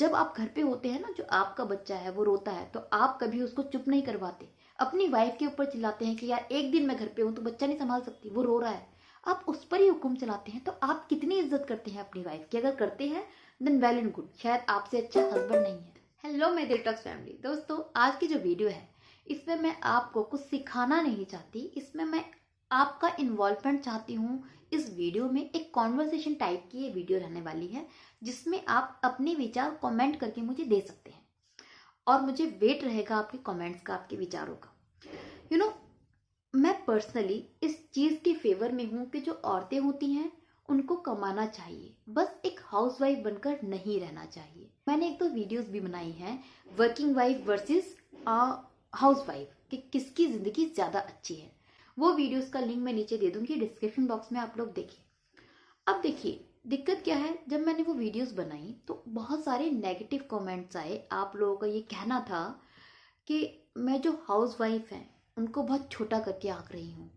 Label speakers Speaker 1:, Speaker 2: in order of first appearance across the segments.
Speaker 1: जब आप घर पे होते हैं ना, जो आपका बच्चा है वो रोता है तो आप कभी उसको चुप नहीं करवाते। अपनी वाइफ के ऊपर चिल्लाते हैं कि यार एक दिन मैं घर पे हूं तो बच्चा नहीं संभाल सकती, वो रो रहा है। आप उस पर ही हुक्म चलाते हैं। तो आप कितनी इज्जत करते हैं अपनी वाइफ की? अगर करते हैं देन वेल एंड गुड, शायद आपसे अच्छा हस्बैंड नहीं है। हेलो मेरे डिटॉक्स फैमिली दोस्तों, आज की जो वीडियो है इसमें मैं आपको कुछ सिखाना नहीं चाहती, इसमें मैं आपका इन्वॉल्वमेंट चाहती हूँ। इस वीडियो में एक कॉन्वर्सेशन टाइप की ये वीडियो रहने वाली है, जिसमें आप अपने विचार कमेंट करके मुझे दे सकते हैं और मुझे वेट रहेगा आपके कमेंट्स का, आपके विचारों का। यू नो, मैं पर्सनली इस चीज के फेवर में हूं कि जो औरतें होती हैं उनको कमाना चाहिए, बस एक हाउसवाइफ बनकर नहीं रहना चाहिए। मैंने एक दो वीडियोस भी बनाई हैं, वर्किंग वाइफ वर्सेस हाउसवाइफ, कि किसकी जिंदगी ज्यादा अच्छी है। वो वीडियोस का लिंक मैं नीचे दे दूंगी डिस्क्रिप्शन बॉक्स में, आप लोग देखिए। अब देखिए दिक्कत क्या है, जब मैंने वो वीडियोस बनाई तो बहुत सारे नेगेटिव कमेंट्स आए। आप लोगों का ये कहना था कि मैं जो हाउस वाइफ हैं उनको बहुत छोटा करके आंक रही हूँ,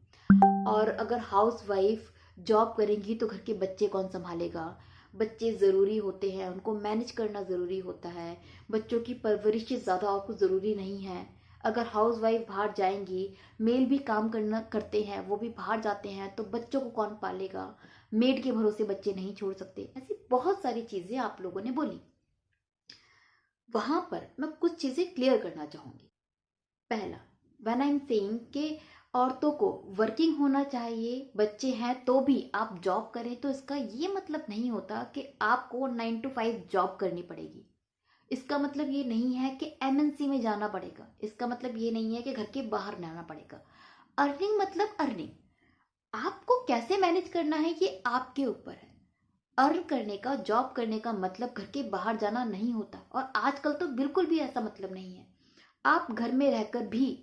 Speaker 1: और अगर हाउस वाइफ जॉब करेंगी तो घर के बच्चे कौन संभालेगा, बच्चे ज़रूरी होते हैं, उनको मैनेज करना ज़रूरी होता है, बच्चों की परवरिश से ज़्यादा और कुछ ज़रूरी नहीं है। अगर हाउस वाइफ बाहर जाएंगी, मेल भी काम करना करते हैं, वो भी बाहर जाते हैं, तो बच्चों को कौन पालेगा, मेड के भरोसे बच्चे नहीं छोड़ सकते। ऐसी बहुत सारी चीज़ें आप लोगों ने बोली। वहां पर मैं कुछ चीज़ें क्लियर करना चाहूँगी। पहला, व्हेन आई एम सेइंग कि औरतों को वर्किंग होना चाहिए, बच्चे हैं तो भी आप जॉब करें, तो इसका ये मतलब नहीं होता कि आपको 9 to 5 जॉब करनी पड़ेगी। इसका मतलब ये नहीं है कि एमएनसी में जाना पड़ेगा। इसका मतलब ये नहीं है कि घर के बाहर जाना पड़ेगा। अर्निंग मतलब अर्निंग, आपको कैसे मैनेज करना है ये आपके ऊपर है। अर्न करने का, जॉब करने का मतलब घर के बाहर जाना नहीं होता, और आजकल तो बिल्कुल भी ऐसा मतलब नहीं है। आप घर में रहकर भी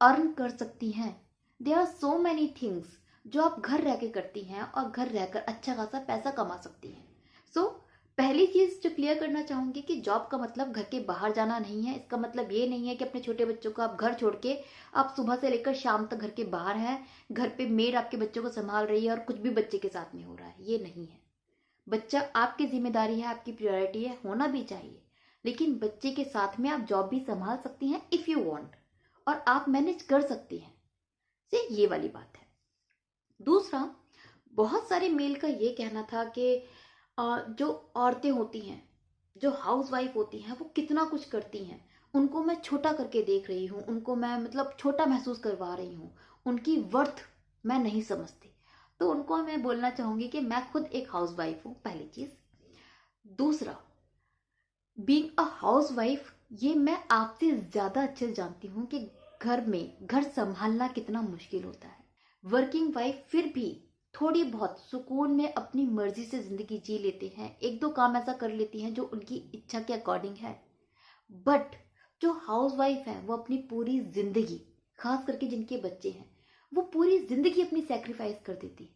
Speaker 1: अर्न कर सकती हैं। There are so many things जो आप घर रह के करती हैं और घर रहकर अच्छा खासा पैसा कमा सकती हैं। सो पहली चीज जो क्लियर करना चाहूंगी कि जॉब का मतलब घर के बाहर जाना नहीं है। इसका मतलब ये नहीं है कि अपने छोटे बच्चों को आप घर छोड़ के आप सुबह से लेकर शाम तक घर के बाहर हैं, घर पे मेड आपके बच्चों को संभाल रही है और कुछ भी बच्चे के साथ में हो रहा है, ये नहीं है। बच्चा आपकी जिम्मेदारी है, आपकी प्रायोरिटी है, होना भी चाहिए, लेकिन बच्चे के साथ में आप जॉब भी संभाल सकती हैं इफ यू वांट, और आप मैनेज कर सकती हैं। से ये वाली बात है। दूसरा, बहुत सारे मेल का ये कहना था कि जो औरतें होती हैं, जो हाउस वाइफ होती हैं, वो कितना कुछ करती हैं, उनको मैं छोटा करके देख रही हूँ, उनको मैं मतलब छोटा महसूस करवा रही हूँ, उनकी वर्थ मैं नहीं समझती। तो उनको मैं बोलना चाहूंगी कि मैं खुद एक हाउस वाइफ हूँ, पहली चीज। दूसरा, बीइंग अ हाउस वाइफ, ये मैं आपसे ज्यादा अच्छे से जानती हूँ कि घर में घर संभालना कितना मुश्किल होता है। वर्किंग वाइफ फिर भी थोड़ी बहुत सुकून में अपनी मर्जी से जिंदगी जी लेते हैं, एक दो काम ऐसा कर लेती हैं जो उनकी इच्छा के अकॉर्डिंग है। बट जो हाउस वाइफ है वो अपनी पूरी जिंदगी, खास करके जिनके बच्चे हैं, वो पूरी जिंदगी अपनी सेक्रीफाइस कर देती है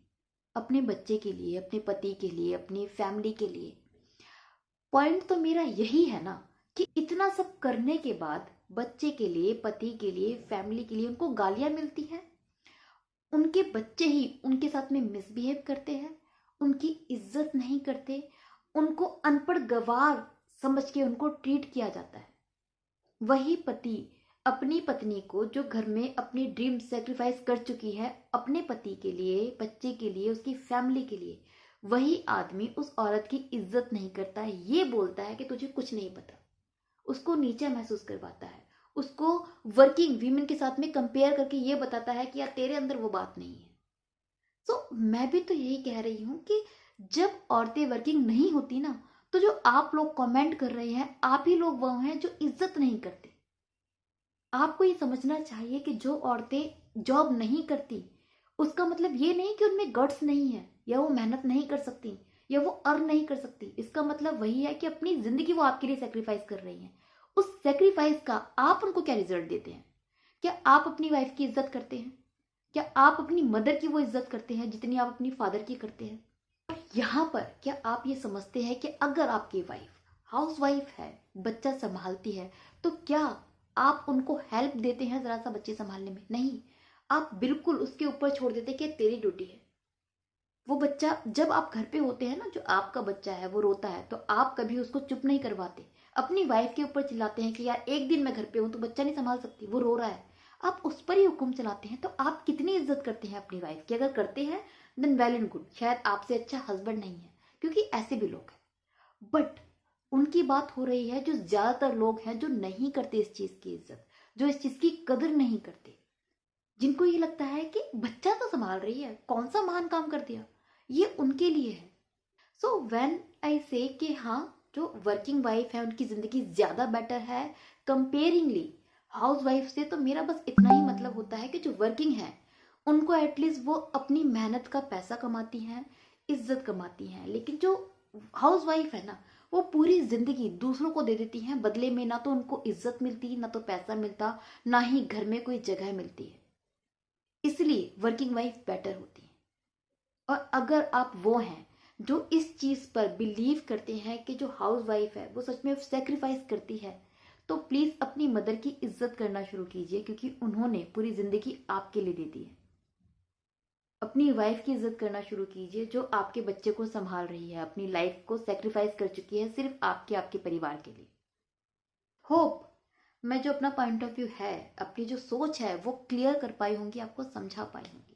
Speaker 1: अपने बच्चे के लिए, अपने पति के लिए, अपनी फैमिली के लिए। पॉइंट तो मेरा यही है ना कि इतना सब करने के बाद बच्चे के लिए, पति के लिए, फैमिली के लिए उनको गालियां मिलती हैं, उनके बच्चे ही उनके साथ में मिसबिहेव करते हैं, उनकी इज्जत नहीं करते, उनको अनपढ़ गवार समझ के उनको ट्रीट किया जाता है। वही पति अपनी पत्नी को, जो घर में अपनी ड्रीम सेक्रीफाइस कर चुकी है अपने पति के लिए, बच्चे के लिए, उसकी फैमिली के लिए, वही आदमी उस औरत की इज्जत नहीं करता है, ये बोलता है कि तुझे कुछ नहीं पता, उसको नीचा महसूस करवाता है, उसको वर्किंग वीमेन के साथ में कंपेयर करके ये बताता है कि यार तेरे अंदर वो बात नहीं है। तो मैं भी तो यही कह रही हूं कि जब औरतें वर्किंग नहीं होती ना, तो जो आप लोग कमेंट कर रहे हैं, आप ही लोग वो हैं जो इज्जत नहीं करते। आपको ये समझना चाहिए कि जो औरतें जॉब नहीं करती, उसका मतलब ये नहीं कि उनमें गट्स नहीं है, या वो मेहनत नहीं कर सकती, या वो अर्न नहीं कर सकती। इसका मतलब वही है कि अपनी जिंदगी वो आपके लिए सेक्रीफाइस कर रही हैं। उस सेक्रीफाइस का आप उनको क्या रिजल्ट देते हैं? क्या आप अपनी वाइफ की इज्जत करते हैं? क्या आप अपनी मदर की वो इज्जत करते हैं जितनी आप अपनी फादर की करते हैं? और यहाँ पर क्या आप ये समझते हैं कि अगर आपकी वाइफ हाउस वाइफ है, बच्चा संभालती है, तो क्या आप उनको हेल्प देते हैं जरा सा बच्चे संभालने में? नहीं, आप बिल्कुल उसके ऊपर छोड़ देते कि तेरी ड्यूटी है। वो बच्चा, जब आप घर पे होते हैं ना, जो आपका बच्चा है वो रोता है तो आप कभी उसको चुप नहीं करवाते। अपनी वाइफ के ऊपर चिल्लाते हैं कि यार एक दिन मैं घर पे हूँ तो बच्चा नहीं संभाल सकती, वो रो रहा है, आप उस पर ही हुक्म चलाते हैं, तो आप कितनी इज्जत करते हैं अपनी वाइफ की? अगर करते हैं देन वेल एंड गुड, शायद आपसे अच्छा हस्बैंड नहीं है, क्योंकि ऐसे भी लोग हैं। बट उनकी बात हो रही है जो ज्यादातर लोग हैं जो नहीं करते इस चीज की इज्जत, जो इस चीज की कदर नहीं करते, जिनको ये लगता है कि बच्चा तो संभाल रही है, कौन सा महान काम कर दिया, ये उनके लिए है। सो व्हेन आई से कि हाँ, जो वर्किंग वाइफ है उनकी जिंदगी ज्यादा बेटर है कंपेयरिंगली हाउस वाइफ से, तो मेरा बस इतना ही मतलब होता है कि जो वर्किंग है उनको एटलीस्ट वो अपनी मेहनत का पैसा कमाती हैं, इज्जत कमाती हैं, लेकिन जो हाउस वाइफ है ना, वो पूरी जिंदगी दूसरों को दे देती हैं, बदले में ना तो उनको इज्जत मिलती, ना तो पैसा मिलता, ना ही घर में कोई जगह मिलती है। इसलिए वर्किंग वाइफ बेटर होती है। और अगर आप वो हैं जो इस चीज पर बिलीव करते हैं कि जो हाउस वाइफ है वो सच में सेक्रीफाइस करती है, तो प्लीज अपनी मदर की इज्जत करना शुरू कीजिए, क्योंकि उन्होंने पूरी जिंदगी आपके लिए दे दी है। अपनी वाइफ की इज्जत करना शुरू कीजिए जो आपके बच्चे को संभाल रही है, अपनी लाइफ को सेक्रीफाइस कर चुकी है सिर्फ आपके आपके परिवार के लिए। होप मैं जो अपना पॉइंट ऑफ व्यू है, अपनी जो सोच है वो क्लियर कर पाई होंगी, आपको समझा पाई होंगी।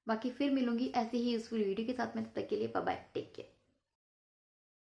Speaker 1: बाकी फिर मिलूंगी ऐसे ही यूजफुल वीडियो के साथ में, तब तक के लिए बाय बाय, टेक केयर।